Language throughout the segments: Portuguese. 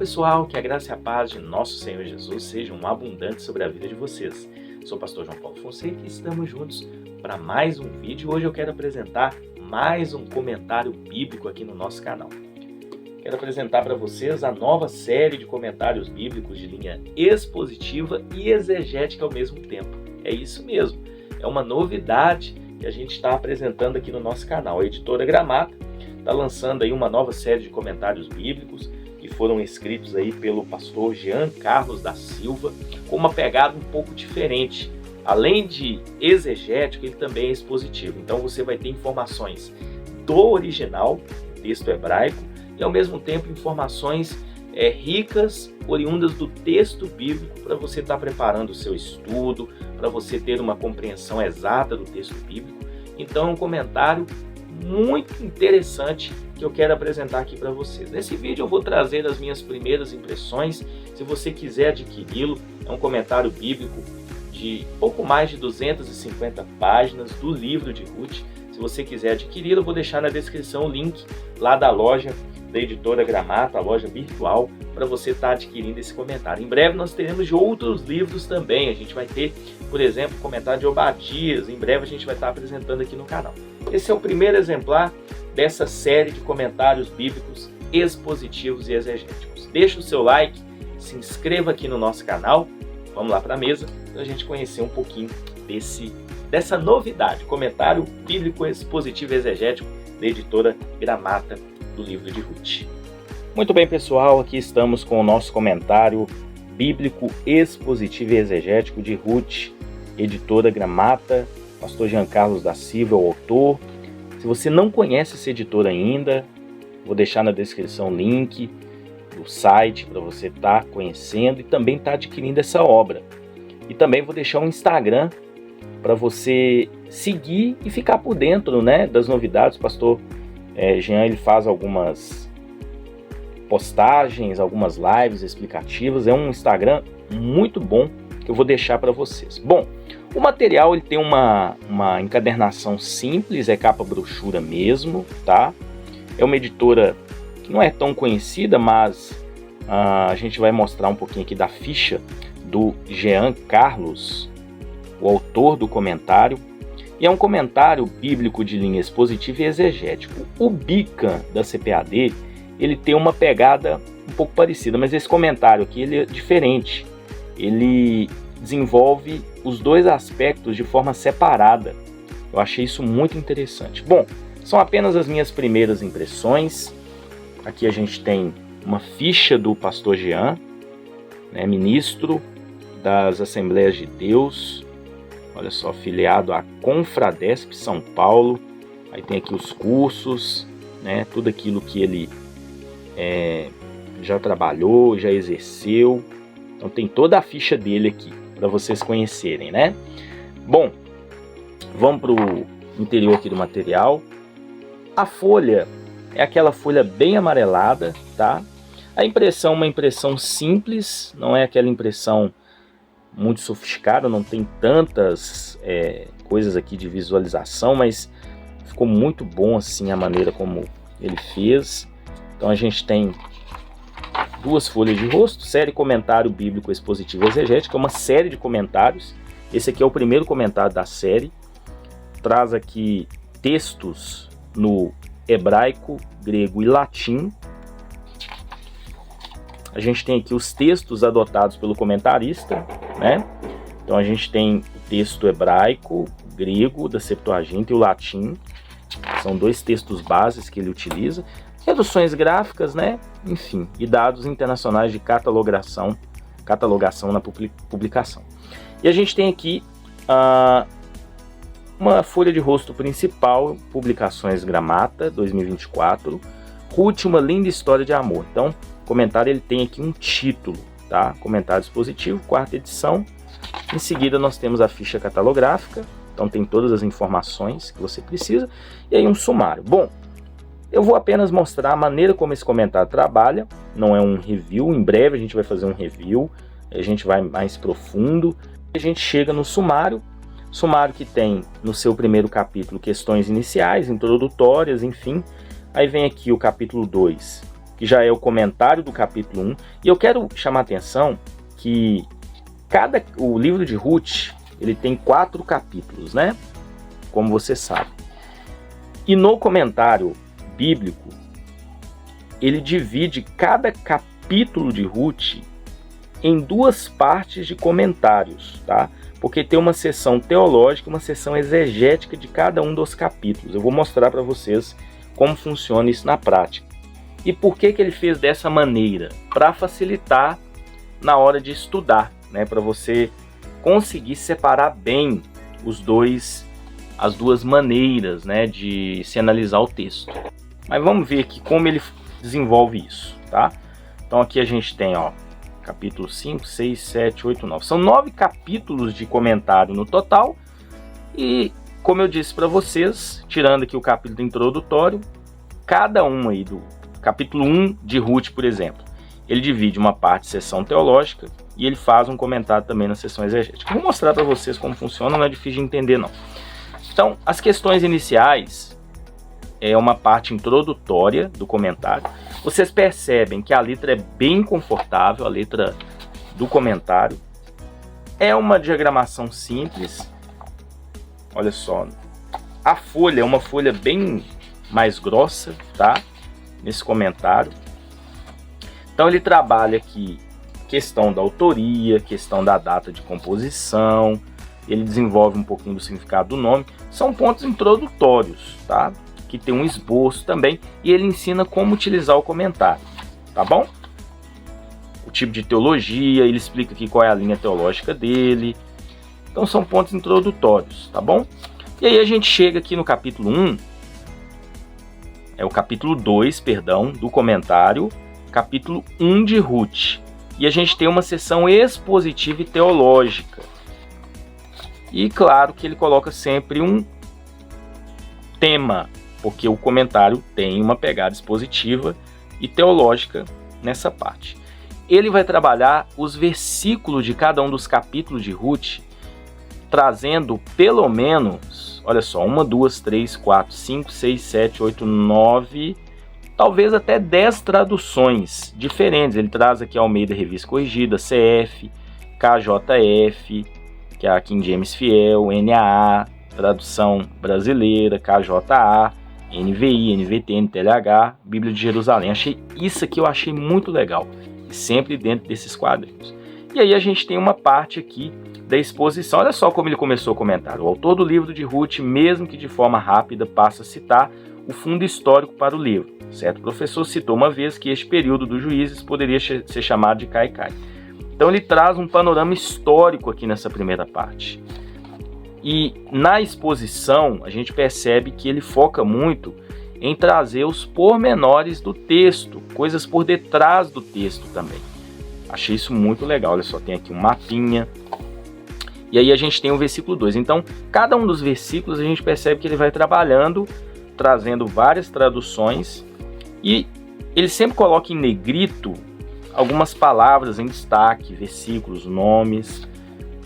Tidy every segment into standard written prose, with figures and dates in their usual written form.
pessoal, que a graça e a paz de nosso Senhor Jesus sejam abundantes sobre a vida de vocês. Sou o pastor João Paulo Fonseca e estamos juntos para mais um vídeo. Hoje eu quero apresentar mais um comentário bíblico aqui no nosso canal. Quero apresentar para vocês a nova série de comentários bíblicos de linha expositiva e exegética ao mesmo tempo. É isso mesmo, é uma novidade que a gente está apresentando aqui no nosso canal. A editora Gramata está lançando aí uma nova série de comentários bíblicos que foram escritos aí pelo pastor Jean Carlos da Silva, com uma pegada um pouco diferente. Além de exegético, ele também é expositivo. Então você vai ter informações do original, texto hebraico, e ao mesmo tempo informações ricas, oriundas do texto bíblico, para você estar preparando o seu estudo, para você ter uma compreensão exata do texto bíblico. Então é um comentário muito interessante que eu quero apresentar aqui para vocês. Nesse vídeo eu vou trazer as minhas primeiras impressões. Se você quiser adquiri-lo, é um comentário bíblico de pouco mais de 250 páginas do livro de Ruth. Se você quiser adquiri-lo, eu vou deixar na descrição o link lá da loja da editora Gramata, a loja virtual, para você estar adquirindo esse comentário. Em breve nós teremos de outros livros também. A gente vai ter, por exemplo, comentário de Obadias. Em breve a gente vai estar apresentando aqui no canal. Esse é o primeiro exemplar dessa série de comentários bíblicos expositivos e exegéticos. Deixa o seu like, se inscreva aqui no nosso canal. Vamos lá para a mesa para a gente conhecer um pouquinho dessa novidade, comentário bíblico expositivo e exegético da editora Gramata, do livro de Ruth. Muito bem, pessoal, aqui estamos com o nosso comentário bíblico expositivo e exegético de Ruth, editora Gramata, pastor Jean Carlos da Silva, o autor. Se você não conhece essa editora ainda, vou deixar na descrição o link do site para você estar conhecendo e também estar adquirindo essa obra. E também vou deixar um Instagram para você seguir e ficar por dentro, né, das novidades. O pastor Jean, ele faz algumas postagens, algumas lives explicativas. É um Instagram muito bom que eu vou deixar para vocês. Bom, o material ele tem uma encadernação simples, é capa brochura mesmo, tá? É uma editora que não é tão conhecida, mas a gente vai mostrar um pouquinho aqui da ficha do Jean Carlos, o autor do comentário. E é um comentário bíblico de linha expositiva e exegético. O Bican da CPAD, ele tem uma pegada um pouco parecida, mas esse comentário aqui ele é diferente. Ele desenvolve os dois aspectos de forma separada. Eu achei isso muito interessante. Bom, são apenas as minhas primeiras impressões. Aqui a gente tem uma ficha do pastor Jean, né, ministro das Assembleias de Deus. Olha só, filiado à Confradesp São Paulo. Aí tem aqui os cursos, né, tudo aquilo que ele já trabalhou, já exerceu. Então tem toda a ficha dele aqui, para vocês conhecerem, né? Bom, vamos para o interior aqui do material. A folha é aquela folha bem amarelada, tá? A impressão é uma impressão simples, não é aquela impressão muito sofisticada, não tem tantas coisas aqui de visualização, mas ficou muito bom assim a maneira como ele fez. Então a gente tem duas folhas de rosto, série comentário bíblico expositivo e exegético, é uma série de comentários. Esse aqui é o primeiro comentário da série. Traz aqui textos no hebraico, grego e latim. A gente tem aqui os textos adotados pelo comentarista, né? Então a gente tem o texto hebraico, grego da Septuaginta e o latim. São dois textos bases que ele utiliza. Reduções gráficas, né? Enfim, e dados internacionais de catalogação na publicação. E a gente tem aqui uma folha de rosto principal, Publicações Gramata, 2024. Ruth, uma linda história de amor. Então, o comentário ele tem aqui um título, tá? Comentário expositivo, 4ª edição. Em seguida, nós temos a ficha catalográfica. Então, tem todas as informações que você precisa. E aí, um sumário. Bom, eu vou apenas mostrar a maneira como esse comentário trabalha, não é um review. Em breve a gente vai fazer um review, a gente vai mais profundo. A gente chega no sumário que tem no seu primeiro capítulo questões iniciais, introdutórias, enfim. Aí vem aqui o capítulo 2, que já é o comentário do capítulo 1. E eu quero chamar a atenção que o livro de Ruth, ele tem 4 capítulos, né? Como você sabe. E no comentário bíblico, ele divide cada capítulo de Ruth em 2 partes de comentários, tá? Porque tem uma seção teológica e uma seção exegética de cada um dos capítulos. Eu vou mostrar para vocês como funciona isso na prática. E por que ele fez dessa maneira? Para facilitar na hora de estudar, né? Para você conseguir separar bem as duas maneiras, né, de se analisar o texto. Mas vamos ver aqui como ele desenvolve isso, tá? Então aqui a gente tem, ó, capítulo 5, 6, 7, 8, 9. São 9 capítulos de comentário no total. E, como eu disse para vocês, tirando aqui o capítulo introdutório, cada um aí do capítulo 1 de Ruth, por exemplo, ele divide uma parte de seção teológica e ele faz um comentário também na seção exegética. Vou mostrar para vocês como funciona, não é difícil de entender não. Então, as questões iniciais é uma parte introdutória do comentário. Vocês percebem que a letra é bem confortável, a letra do comentário. É uma diagramação simples. Olha só, a folha é uma folha bem mais grossa, tá? Nesse comentário. Então ele trabalha aqui questão da autoria, questão da data de composição, ele desenvolve um pouquinho do significado do nome. São pontos introdutórios, tá? Que tem um esboço também, e ele ensina como utilizar o comentário, tá bom? O tipo de teologia, ele explica aqui qual é a linha teológica dele. Então são pontos introdutórios, tá bom? E aí a gente chega aqui no capítulo 1, é o capítulo 2, perdão, do comentário, capítulo 1 de Ruth. E a gente tem uma seção expositiva e teológica. E claro que ele coloca sempre um tema, porque o comentário tem uma pegada expositiva e teológica nessa parte. Ele vai trabalhar os versículos de cada um dos capítulos de Ruth, trazendo pelo menos, olha só, 1, 2, 3, 4, 5, 6, 7, 8, 9, talvez até 10 traduções diferentes. Ele traz aqui a Almeida Revista Corrigida, CF, KJF, que é a King James Fiel, NAA, tradução brasileira, KJA, NVI, NVT, NTLH, Bíblia de Jerusalém. Isso aqui eu achei muito legal, sempre dentro desses quadrinhos. E aí a gente tem uma parte aqui da exposição. Olha só como ele começou a comentar. O autor do livro de Ruth, mesmo que de forma rápida, passa a citar o fundo histórico para o livro. Certo professor citou uma vez que este período dos juízes poderia ser chamado de Kaikai. Então ele traz um panorama histórico aqui nessa primeira parte. E na exposição a gente percebe que ele foca muito em trazer os pormenores do texto, coisas por detrás do texto também. Achei isso muito legal. Olha só, tem aqui um mapinha. E aí a gente tem o versículo 2. Então, cada um dos versículos a gente percebe que ele vai trabalhando, trazendo várias traduções. E ele sempre coloca em negrito algumas palavras em destaque, versículos, nomes,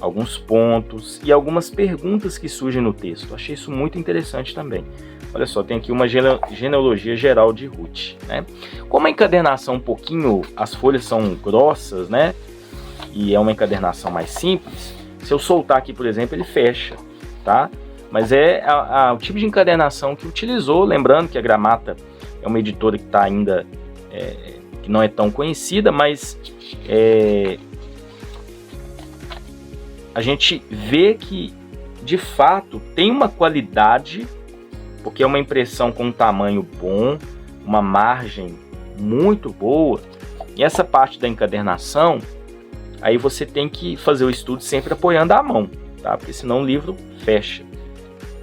alguns pontos e algumas perguntas que surgem no texto. Achei isso muito interessante também. Olha só, tem aqui uma genealogia geral de Ruth, né? Como a encadernação um pouquinho, as folhas são grossas, né? E é uma encadernação mais simples. Se eu soltar aqui, por exemplo, ele fecha, tá? Mas é o tipo de encadernação que utilizou. Lembrando que a Gramata é uma editora que está ainda, que não é tão conhecida, mas a gente vê que, de fato, tem uma qualidade, porque é uma impressão com um tamanho bom, uma margem muito boa. E essa parte da encadernação, aí você tem que fazer o estudo sempre apoiando a mão, tá? Porque senão o livro fecha,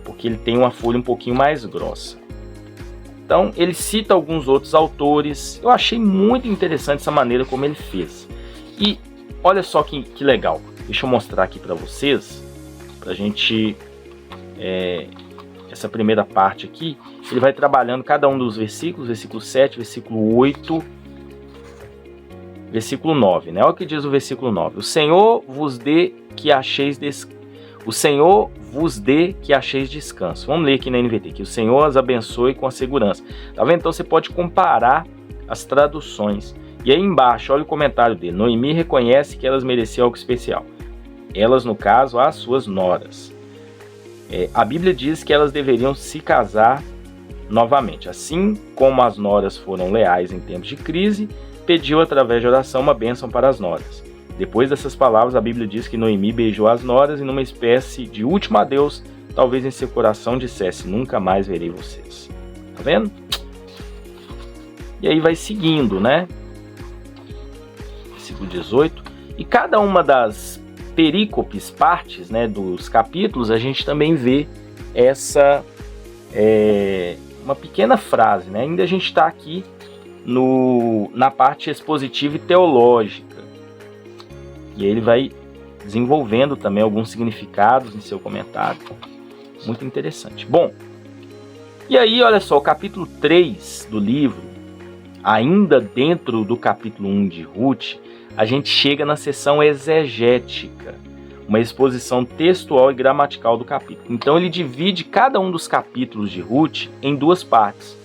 porque ele tem uma folha um pouquinho mais grossa. Então ele cita alguns outros autores. Eu achei muito interessante essa maneira como ele fez. E olha só que legal. Deixa eu mostrar aqui para vocês, para a gente... essa primeira parte aqui, ele vai trabalhando cada um dos versículos, versículo 7, versículo 8, versículo 9, né? Olha o que diz o versículo 9. O Senhor vos dê que acheis descanso. Vamos ler aqui na NVT, que o Senhor as abençoe com a segurança. Tá vendo? Então você pode comparar as traduções. E aí embaixo, olha o comentário dele. Noemi reconhece que elas mereciam algo especial. Elas, no caso, as suas noras. A Bíblia diz que elas deveriam se casar novamente. Assim como as noras foram leais em tempos de crise, pediu através de oração uma bênção para as noras. Depois dessas palavras, a Bíblia diz que Noemi beijou as noras e numa espécie de último adeus, talvez em seu coração dissesse, nunca mais verei vocês. Tá vendo? E aí vai seguindo, né? Versículo 18. E cada uma das perícopes, partes, né, dos capítulos, a gente também vê essa uma pequena frase, né? Ainda a gente está aqui na parte expositiva e teológica. E ele vai desenvolvendo também alguns significados em seu comentário. Muito interessante. Bom, e aí, olha só, o capítulo 3 do livro, ainda dentro do capítulo 1 de Ruth, a gente chega na seção exegética, uma exposição textual e gramatical do capítulo. Então ele divide cada um dos capítulos de Ruth em duas partes.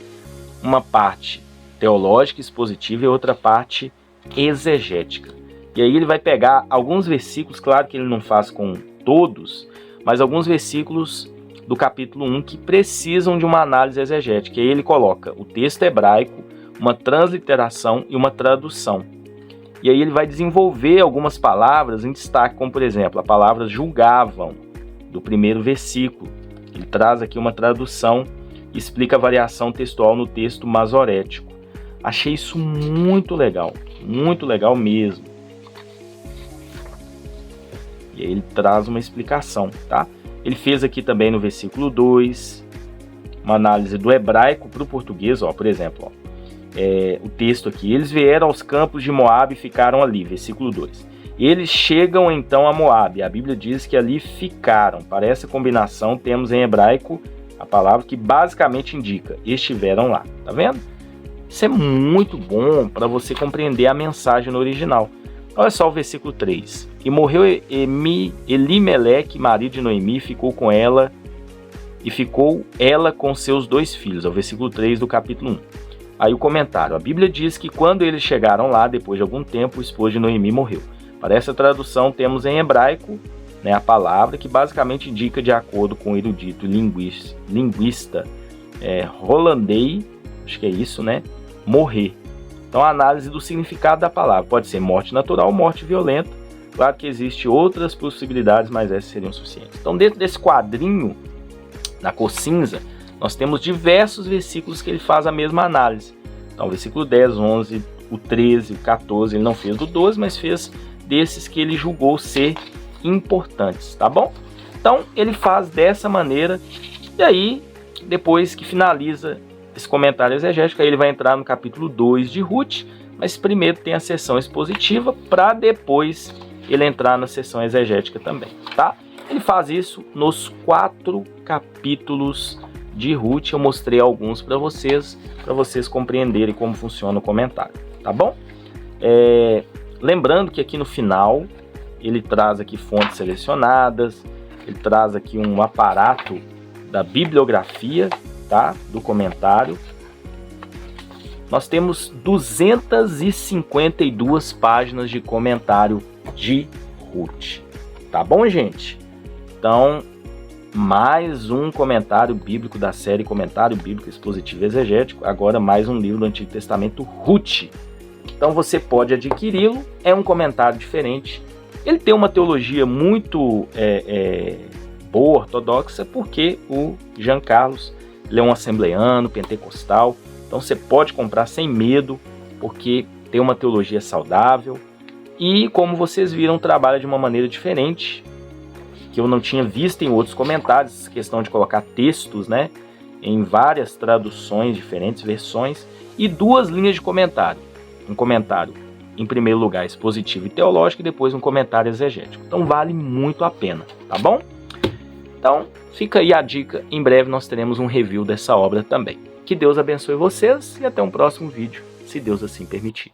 Uma parte teológica, expositiva, e outra parte exegética. E aí ele vai pegar alguns versículos, claro que ele não faz com todos, mas alguns versículos do capítulo 1 que precisam de uma análise exegética. E aí ele coloca o texto hebraico, uma transliteração e uma tradução. E aí ele vai desenvolver algumas palavras em destaque, como por exemplo, a palavra julgavam, do primeiro versículo. Ele traz aqui uma tradução e explica a variação textual no texto masorético. Achei isso muito legal mesmo. E aí ele traz uma explicação, tá? Ele fez aqui também no versículo 2, uma análise do hebraico para o português, ó, por exemplo, ó. O texto aqui, eles vieram aos campos de Moabe e ficaram ali, versículo 2. Eles chegam então a Moabe, a Bíblia diz que ali ficaram. Para essa combinação temos em hebraico a palavra que basicamente indica, estiveram lá, tá vendo? Isso é muito bom para você compreender a mensagem no original. Olha só o versículo 3. E morreu Elimeleque, marido de Noemi, ficou ela com seus 2 filhos, é o versículo 3 do capítulo 1. Aí o comentário, a Bíblia diz que quando eles chegaram lá, depois de algum tempo, o esposo de Noemi morreu. Para essa tradução temos em hebraico, né, a palavra que basicamente indica, de acordo com o erudito linguista Rolandei, acho que é isso, né, morrer. Então a análise do significado da palavra pode ser morte natural ou morte violenta. Claro que existem outras possibilidades, mas essas seriam suficientes. Então dentro desse quadrinho, na cor cinza, nós temos diversos versículos que ele faz a mesma análise. Então, o versículo 10, 11, o 13, o 14, ele não fez do 12, mas fez desses que ele julgou ser importantes, tá bom? Então, ele faz dessa maneira, e aí, depois que finaliza esse comentário exegético, aí ele vai entrar no capítulo 2 de Ruth, mas primeiro tem a seção expositiva, para depois ele entrar na seção exegética também, tá? Ele faz isso nos 4 capítulos de Ruth. Eu mostrei alguns para vocês compreenderem como funciona o comentário, tá bom? Lembrando que aqui no final ele traz aqui fontes selecionadas, ele traz aqui um aparato da bibliografia, tá? Do comentário. Nós temos 252 páginas de comentário de Ruth, tá bom, gente? Então, mais um comentário bíblico da série Comentário Bíblico Expositivo Exegético, agora mais um livro do Antigo Testamento, Ruth. Então você pode adquiri-lo, é um comentário diferente. Ele tem uma teologia muito boa, ortodoxa, porque o Jean Carlos ele é um assembleiano, pentecostal, então você pode comprar sem medo, porque tem uma teologia saudável, e como vocês viram, trabalha de uma maneira diferente, que eu não tinha visto em outros comentários, questão de colocar textos, né, em várias traduções diferentes, versões, e 2 linhas de comentário. Um comentário, em primeiro lugar, expositivo e teológico, e depois um comentário exegético. Então vale muito a pena, tá bom? Então fica aí a dica, em breve nós teremos um review dessa obra também. Que Deus abençoe vocês e até um próximo vídeo, se Deus assim permitir.